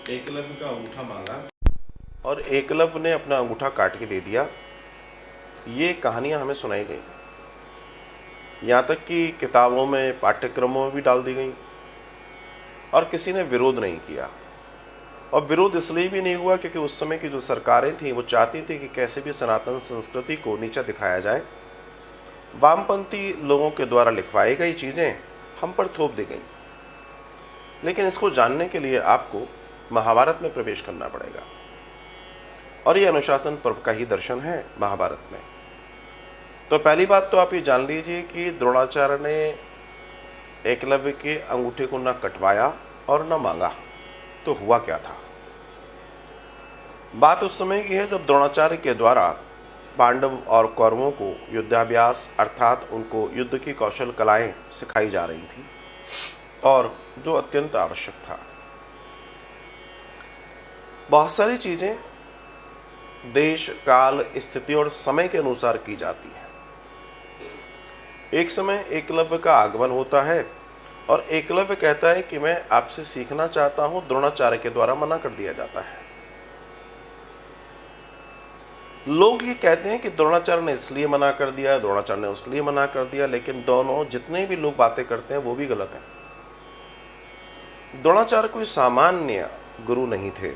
एकलव्य का अंगूठा मांगा और एकलव्य ने अपना अंगूठा काट के दे दिया। ये कहानियां हमें सुनाई गई, यहाँ तक कि किताबों में, पाठ्यक्रमों में भी डाल दी गई और किसी ने विरोध नहीं किया। और विरोध इसलिए भी नहीं हुआ क्योंकि उस समय की जो सरकारें थीं वो चाहती थी कि कैसे भी सनातन संस्कृति को नीचा दिखाया जाए। वामपंथी लोगों के द्वारा लिखवाई गई चीज़ें हम पर थोप दी गई। लेकिन इसको जानने के लिए आपको महाभारत में प्रवेश करना पड़ेगा, और ये अनुशासन पर्व का ही दर्शन है महाभारत में। तो पहली बात तो आप ये जान लीजिए कि द्रोणाचार्य ने एकलव्य के अंगूठे को न कटवाया और न मांगा। तो हुआ क्या था? बात उस समय की है जब द्रोणाचार्य के द्वारा पांडव और कौरवों को युद्धाभ्यास अर्थात उनको युद्ध की कौशल कलाएं सिखाई जा रही थी, और जो अत्यंत आवश्यक था। बहुत सारी चीजें देश, काल, स्थिति और समय के अनुसार की जाती है। एक समय एकलव्य का आगमन होता है और एकलव्य कहता है कि मैं आपसे सीखना चाहता हूं। द्रोणाचार्य के द्वारा मना कर दिया जाता है। लोग ये कहते हैं कि द्रोणाचार्य ने इसलिए मना कर दिया, द्रोणाचार्य ने उसके लिए मना कर दिया, लेकिन दोनों जितने भी लोग बातें करते हैं वो भी गलत हैं। द्रोणाचार्य कोई सामान्य गुरु नहीं थे।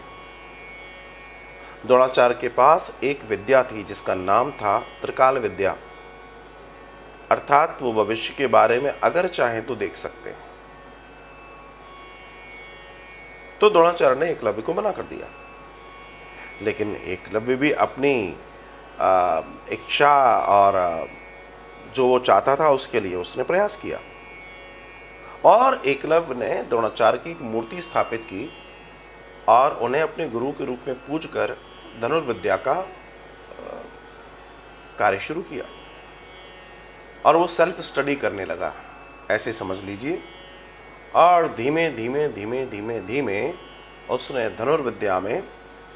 द्रोणाचार्य के पास एक विद्या थी जिसका नाम था त्रिकाल विद्या, अर्थात वो भविष्य के बारे में अगर चाहें तो देख सकते हैं। तो द्रोणाचार्य ने एकलव्य को मना कर दिया, लेकिन एकलव्य भी अपनी इच्छा और जो वो चाहता था उसके लिए उसने प्रयास किया, और एकलव्य ने द्रोणाचार्य की एक मूर्ति स्थापित की और उन्हें अपने गुरु के रूप में पूजकर धनुर्विद्या का कार्य शुरू किया। और वो सेल्फ स्टडी करने लगा, ऐसे समझ लीजिए। और धीमे धीमे धीमे धीमे धीमे उसने धनुर्विद्या में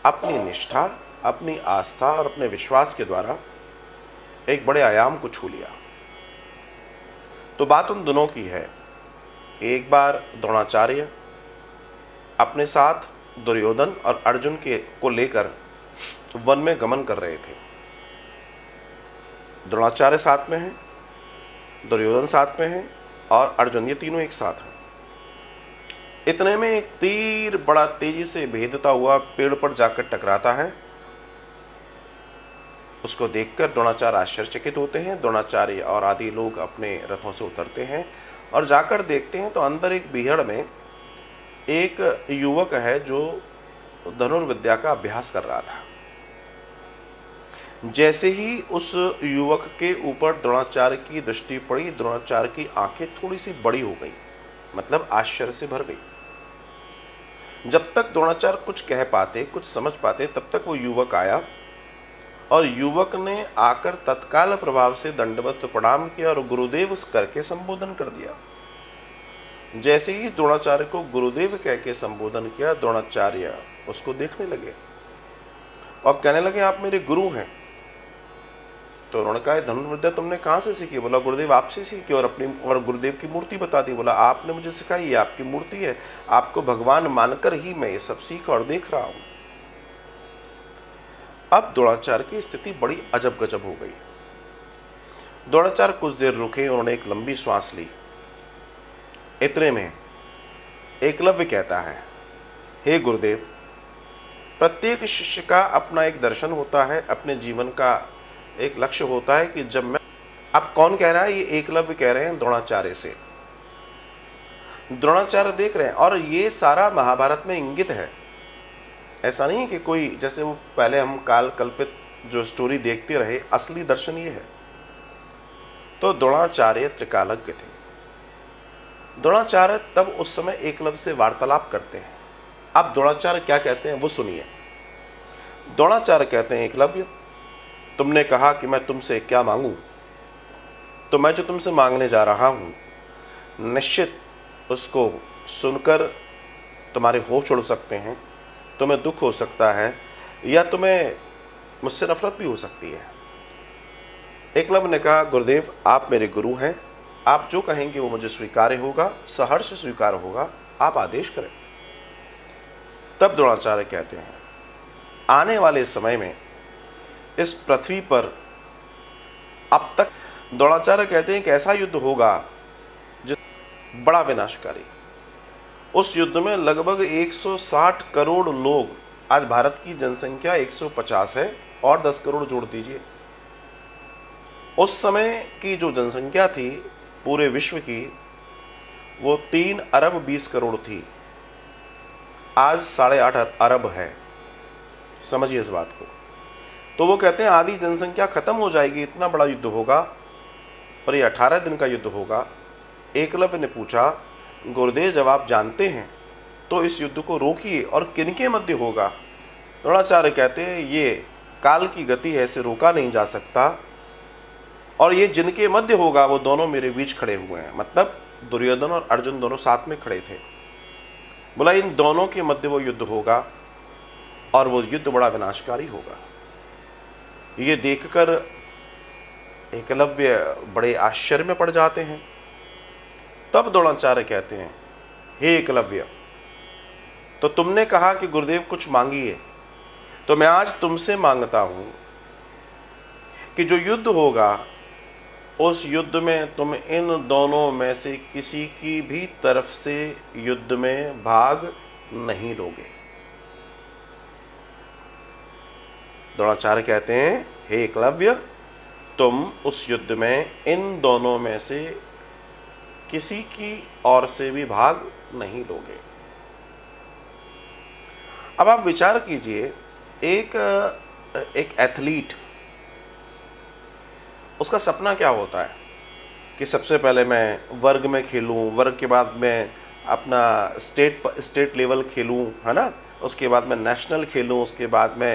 अपनी निष्ठा, अपनी आस्था और अपने विश्वास के द्वारा एक बड़े आयाम को छू लिया। तो बात उन दोनों की है कि एक बार द्रोणाचार्य अपने साथ दुर्योधन और अर्जुन को लेकर वन में गमन कर रहे थे। द्रोणाचार्य साथ में है, दुर्योधन साथ में है और अर्जुन, ये तीनों एक साथ हैं। इतने में एक तीर बड़ा तेजी से भेदता हुआ पेड़ पर जाकर टकराता है। उसको देखकर द्रोणाचार्य आश्चर्यचकित होते हैं। द्रोणाचार्य और आदि लोग अपने रथों से उतरते हैं और जाकर देखते हैं तो अंदर एक बीहड़ में एक युवक है जो धनुर्विद्या का अभ्यास कर रहा था। जैसे ही उस युवक के ऊपर द्रोणाचार्य की दृष्टि पड़ी, द्रोणाचार्य की आंखें थोड़ी सी बड़ी हो गई, मतलब आश्चर्य से भर गई। जब तक द्रोणाचार्य कुछ कह पाते, कुछ समझ पाते, तब तक वो युवक आया और युवक ने आकर तत्काल प्रभाव से दंडवत प्रणाम किया और गुरुदेव उस करके संबोधन कर दिया। जैसे ही द्रोणाचार्य को गुरुदेव कह के संबोधन किया, द्रोणाचार्य उसको देखने लगे और कहने लगे, आप मेरे गुरु हैं। तो उन्होंने कहा, धनुर्विद्या तुमने कहाँ से सीखी? बोला, गुरुदेव आपसे सीखी। और गुरुदेव की मूर्ति बता दी। बोला, आपने मुझे सिखाई, ये आपकी मूर्ति है, आपको भगवान मानकर ही मैं ये सब सीखा और देख रहा हूं। अब द्रोणाचार्य की स्थिति बड़ी अजब गजब हो गई। द्रोणाचार्य कुछ देर रुके, उन्होंने एक लंबी श्वास ली। इतने में एकलव्य कहता है, हे गुरुदेव, प्रत्येक शिष्य का अपना एक दर्शन होता है, अपने जीवन का एक लक्ष्य होता है कि जब मैं, अब कौन कह रहा है? ये एकलव्य कह रहे हैं द्रोणाचार्य से। द्रोणाचार्य देख रहे हैं और ये सारा महाभारत में इंगित है। ऐसा नहीं है कि कोई, जैसे वो पहले हम काल कल्पित जो स्टोरी देखते रहे, असली दर्शन ये है। तो द्रोणाचार्य त्रिकालज्ञ थे। द्रोणाचार्य तब उस समय एकलव्य से वार्तालाप करते हैं। अब द्रोणाचार्य क्या कहते हैं वो सुनिए। द्रोणाचार्य कहते हैं, एकलव्य, तुमने कहा कि मैं तुमसे क्या मांगूं, तो मैं जो तुमसे मांगने जा रहा हूं, निश्चित उसको सुनकर तुम्हारे होश उड़ सकते हैं, तुम्हें दुख हो सकता है या तुम्हें मुझसे नफरत भी हो सकती है। एकलव्य ने कहा, गुरुदेव आप मेरे गुरु हैं, आप जो कहेंगे वो मुझे स्वीकार्य होगा, सहर्ष स्वीकार होगा, आप आदेश करें। तब द्रोणाचार्य कहते हैं, आने वाले समय में इस पृथ्वी पर अब तक, द्रोणाचार्य कहते हैं कि ऐसा युद्ध होगा जिस बड़ा विनाशकारी। उस युद्ध में लगभग 160 करोड़ लोग, आज भारत की जनसंख्या 150 है और 10 करोड़ जोड़ दीजिए, उस समय की जो जनसंख्या थी पूरे विश्व की वो 3 अरब 20 करोड़ थी, आज 8.5 अरब है। समझिए इस बात को। तो वो कहते हैं आधी जनसंख्या खत्म हो जाएगी, इतना बड़ा युद्ध होगा और ये 18 दिन का युद्ध होगा। एकलव्य ने पूछा, गुरुदेव जब आप जानते हैं तो इस युद्ध को रोकिए, और किनके मध्य होगा? द्रोणाचार्य कहते हैं ये काल की गति है, इसे रोका नहीं जा सकता, और ये जिनके मध्य होगा वो दोनों मेरे बीच खड़े हुए हैं। मतलब दुर्योधन और अर्जुन दोनों साथ में खड़े थे। बोला इन दोनों के मध्य वो युद्ध होगा और वो युद्ध बड़ा विनाशकारी होगा। ये देखकर एकलव्य बड़े आश्चर्य में पड़ जाते हैं। तब द्रोणाचार्य कहते हैं, हे एकलव्य, तो तुमने कहा कि गुरुदेव कुछ मांगिए, तो मैं आज तुमसे मांगता हूं कि जो युद्ध होगा उस युद्ध में तुम इन दोनों में से किसी की भी तरफ से युद्ध में भाग नहीं लोगे। द्रोणाचार्य कहते हैं, हे एकलव्य, तुम उस युद्ध में इन दोनों में से किसी की ओर से भी भाग नहीं लोगे। अब आप विचार कीजिए, एक एथलीट, उसका सपना क्या होता है कि सबसे पहले मैं वर्ग में खेलूं, वर्ग के बाद मैं अपना स्टेट लेवल खेलूं, है ना, उसके बाद मैं नेशनल खेलूं, उसके बाद मैं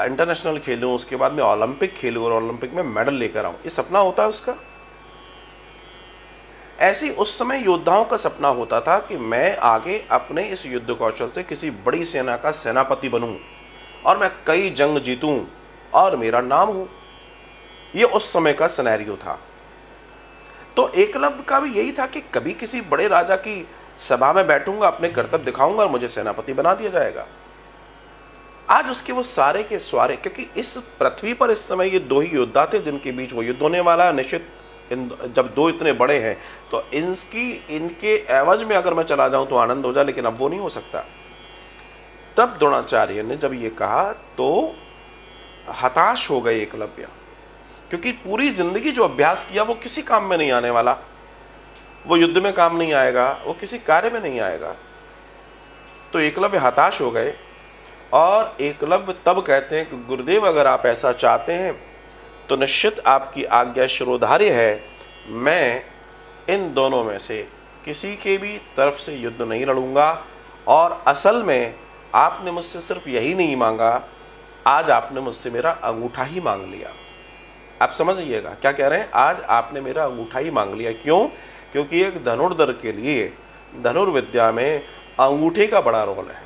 इंटरनेशनल खेलूं, उसके बाद मैं ओलंपिक खेलूं और ओलंपिक में मेडल लेकर आऊं। ये सपना होता है उसका। ऐसे ही उस समय योद्धाओं का सपना होता था कि मैं आगे अपने इस युद्ध कौशल से किसी बड़ी सेना का सेनापति बनूं और मैं कई जंग जीतूं और मेरा नाम हो। ये उस समय का सिनेरियो था। तो एकलव्य का भी यही था कि कभी किसी बड़े राजा की सभा में बैठूंगा, अपने कर्तव्य दिखाऊंगा और मुझे सेनापति बना दिया जाएगा। आज उसके वो सारे के सारे, क्योंकि इस पृथ्वी पर इस समय ये दो ही योद्धा थे जिनके बीच वो युद्ध होने वाला है। निश्चित जब दो इतने बड़े हैं तो इनके एवज में अगर मैं चला जाऊं तो आनंद हो जाए, लेकिन अब वो नहीं हो सकता। तब द्रोणाचार्य ने जब ये कहा तो हताश हो गए एकलव्य, क्योंकि पूरी जिंदगी जो अभ्यास किया वो किसी काम में नहीं आने वाला। वो युद्ध में काम नहीं आएगा, वो किसी कार्य में नहीं आएगा। तो एकलव्य हताश हो गए और एकलव्य तब कहते हैं कि गुरुदेव अगर आप ऐसा चाहते हैं तो निश्चित आपकी आज्ञा शिरोधार्य है। मैं इन दोनों में से किसी के भी तरफ से युद्ध नहीं लड़ूंगा। और असल में आपने मुझसे सिर्फ यही नहीं मांगा, आज आपने मुझसे मेरा अंगूठा ही मांग लिया। आप समझिएगा क्या कह रहे हैं, आज आपने मेरा अंगूठा ही मांग लिया। क्यों? क्योंकि एक धनुर्धर के लिए धनुर्विद्या में अंगूठे का बड़ा रोल है।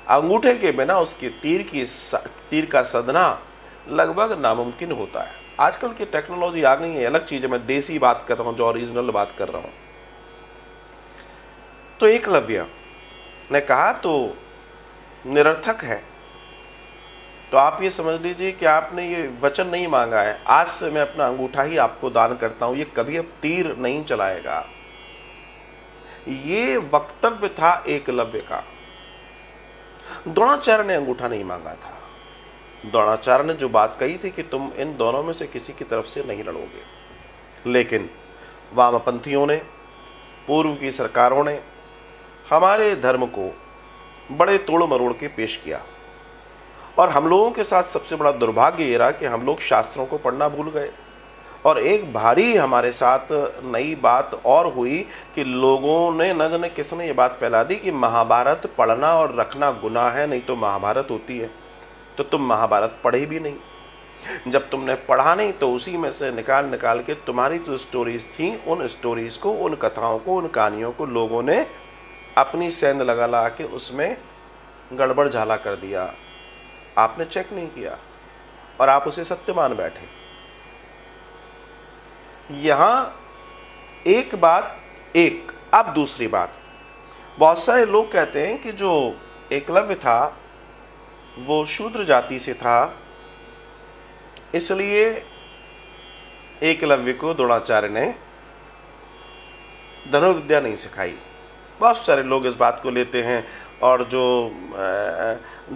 अंगूठे के बिना उसके तीर का सधना लगभग नामुमकिन होता है। आजकल की टेक्नोलॉजी आ गई है, अलग चीज़ है, मैं देसी बात कर रहा हूँ, जो ओरिजिनल बात कर रहा हूँ। तो एकलव्य ने कहा तो निरर्थक है। तो आप ये समझ लीजिए कि आपने ये वचन नहीं मांगा है, आज से मैं अपना अंगूठा ही आपको दान करता हूं, ये कभी अब तीर नहीं चलाएगा। ये वक्तव्य था एकलव्य का। द्रोणाचार्य ने अंगूठा नहीं मांगा था। द्रोणाचार्य ने जो बात कही थी कि तुम इन दोनों में से किसी की तरफ से नहीं लड़ोगे। लेकिन वामपंथियों ने, पूर्व की सरकारों ने हमारे धर्म को बड़े तोड़ मरोड़ के पेश किया। और हम लोगों के साथ सबसे बड़ा दुर्भाग्य ये रहा कि हम लोग शास्त्रों को पढ़ना भूल गए। और एक भारी हमारे साथ नई बात और हुई कि लोगों ने न जाने किसने ये बात फैला दी कि महाभारत पढ़ना और रखना गुनाह है, नहीं तो महाभारत होती है। तो तुम महाभारत पढ़े भी नहीं। जब तुमने पढ़ा नहीं तो उसी में से निकाल के तुम्हारी जो स्टोरीज थी, उन स्टोरीज को, उन कथाओं को, उन कहानियों को लोगों ने अपनी सेंध लगा के उसमें गड़बड़ झाला कर दिया। आपने चेक नहीं किया और आप उसे सत्य मान बैठे। यहां एक बात। अब दूसरी बात, बहुत सारे लोग कहते हैं कि जो एकलव्य था वो शूद्र जाति से था, इसलिए एकलव्य को द्रोणाचार्य ने धनुर्विद्या नहीं सिखाई। बहुत सारे लोग इस बात को लेते हैं और जो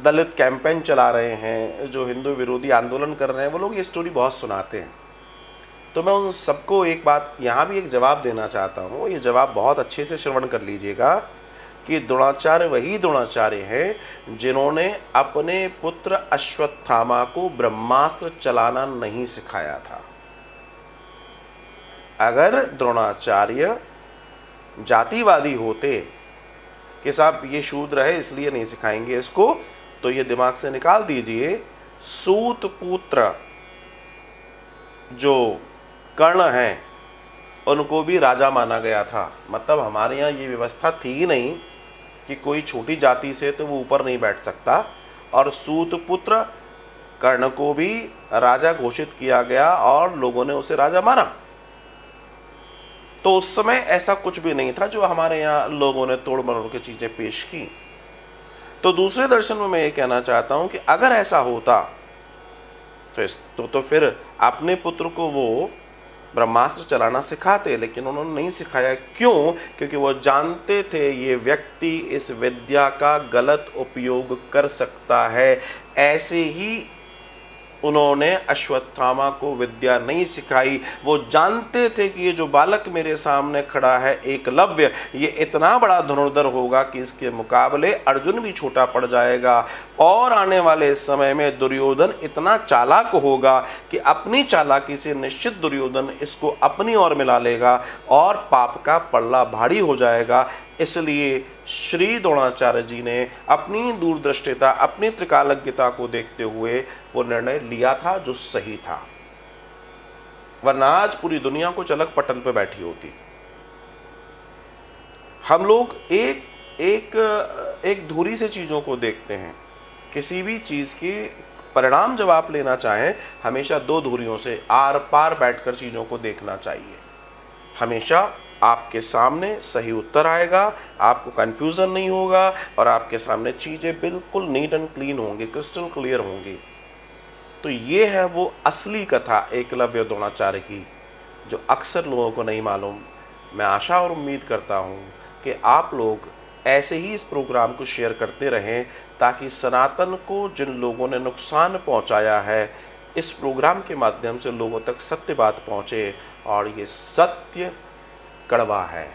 दलित कैंपेन चला रहे हैं, जो हिंदू विरोधी आंदोलन कर रहे हैं, वो लोग ये स्टोरी बहुत सुनाते हैं। तो मैं उन सबको एक बात यहाँ भी एक जवाब देना चाहता हूँ। ये जवाब बहुत अच्छे से श्रवण कर लीजिएगा कि द्रोणाचार्य वही द्रोणाचार्य हैं जिन्होंने अपने पुत्र अश्वत्थामा को ब्रह्मास्त्र चलाना नहीं सिखाया था। अगर द्रोणाचार्य जातिवादी होते कि साहब ये शूद्र है इसलिए नहीं सिखाएंगे इसको, तो ये दिमाग से निकाल दीजिए, सूत पुत्र जो कर्ण हैं उनको भी राजा माना गया था। मतलब हमारे यहाँ ये व्यवस्था थी ही नहीं कि कोई छोटी जाति से तो वो ऊपर नहीं बैठ सकता, और सूत पुत्र कर्ण को भी राजा घोषित किया गया और लोगों ने उसे राजा माना। तो उस समय ऐसा कुछ भी नहीं था जो हमारे यहाँ लोगों ने तोड़ मरोड़ के चीजें पेश की। तो दूसरे दर्शन में मैं ये कहना चाहता हूं कि अगर ऐसा होता तो फिर अपने पुत्र को वो ब्रह्मास्त्र चलाना सिखाते, लेकिन उन्होंने नहीं सिखाया। क्यों? क्योंकि वो जानते थे ये व्यक्ति इस विद्या का गलत उपयोग कर सकता है। ऐसे ही उन्होंने अश्वत्थामा को विद्या नहीं सिखाई। वो जानते थे कि ये जो बालक मेरे सामने खड़ा है एकलव्य, ये इतना बड़ा धनुर्धर होगा कि इसके मुकाबले अर्जुन भी छोटा पड़ जाएगा, और आने वाले समय में दुर्योधन इतना चालाक होगा कि अपनी चालाकी से निश्चित दुर्योधन इसको अपनी ओर मिला लेगा और पाप का पल्ला भारी हो जाएगा। इसलिए श्री द्रोणाचार्य जी ने अपनी दूरदृष्टिता, अपनी त्रिकालज्ञता को देखते हुए वो निर्णय लिया था जो सही था, वरना आज पूरी दुनिया को चलक पटल पे बैठी होती। हम लोग एक धुरी से चीजों को देखते हैं। किसी भी चीज की परिणाम जब आप लेना चाहें, हमेशा दो धुरियों से आर पार बैठकर चीजों को देखना चाहिए। हमेशा आपके सामने सही उत्तर आएगा, आपको कंफ्यूजन नहीं होगा, और आपके सामने चीजें बिल्कुल नीट एंड क्लीन होंगी, क्रिस्टल क्लियर होंगी। तो ये है वो असली कथा एकलव्य द्रोणाचार्य की, जो अक्सर लोगों को नहीं मालूम। मैं आशा और उम्मीद करता हूँ कि आप लोग ऐसे ही इस प्रोग्राम को शेयर करते रहें, ताकि सनातन को जिन लोगों ने नुकसान पहुँचाया है, इस प्रोग्राम के माध्यम से लोगों तक सत्य बात पहुँचे। और ये सत्य कड़वा है।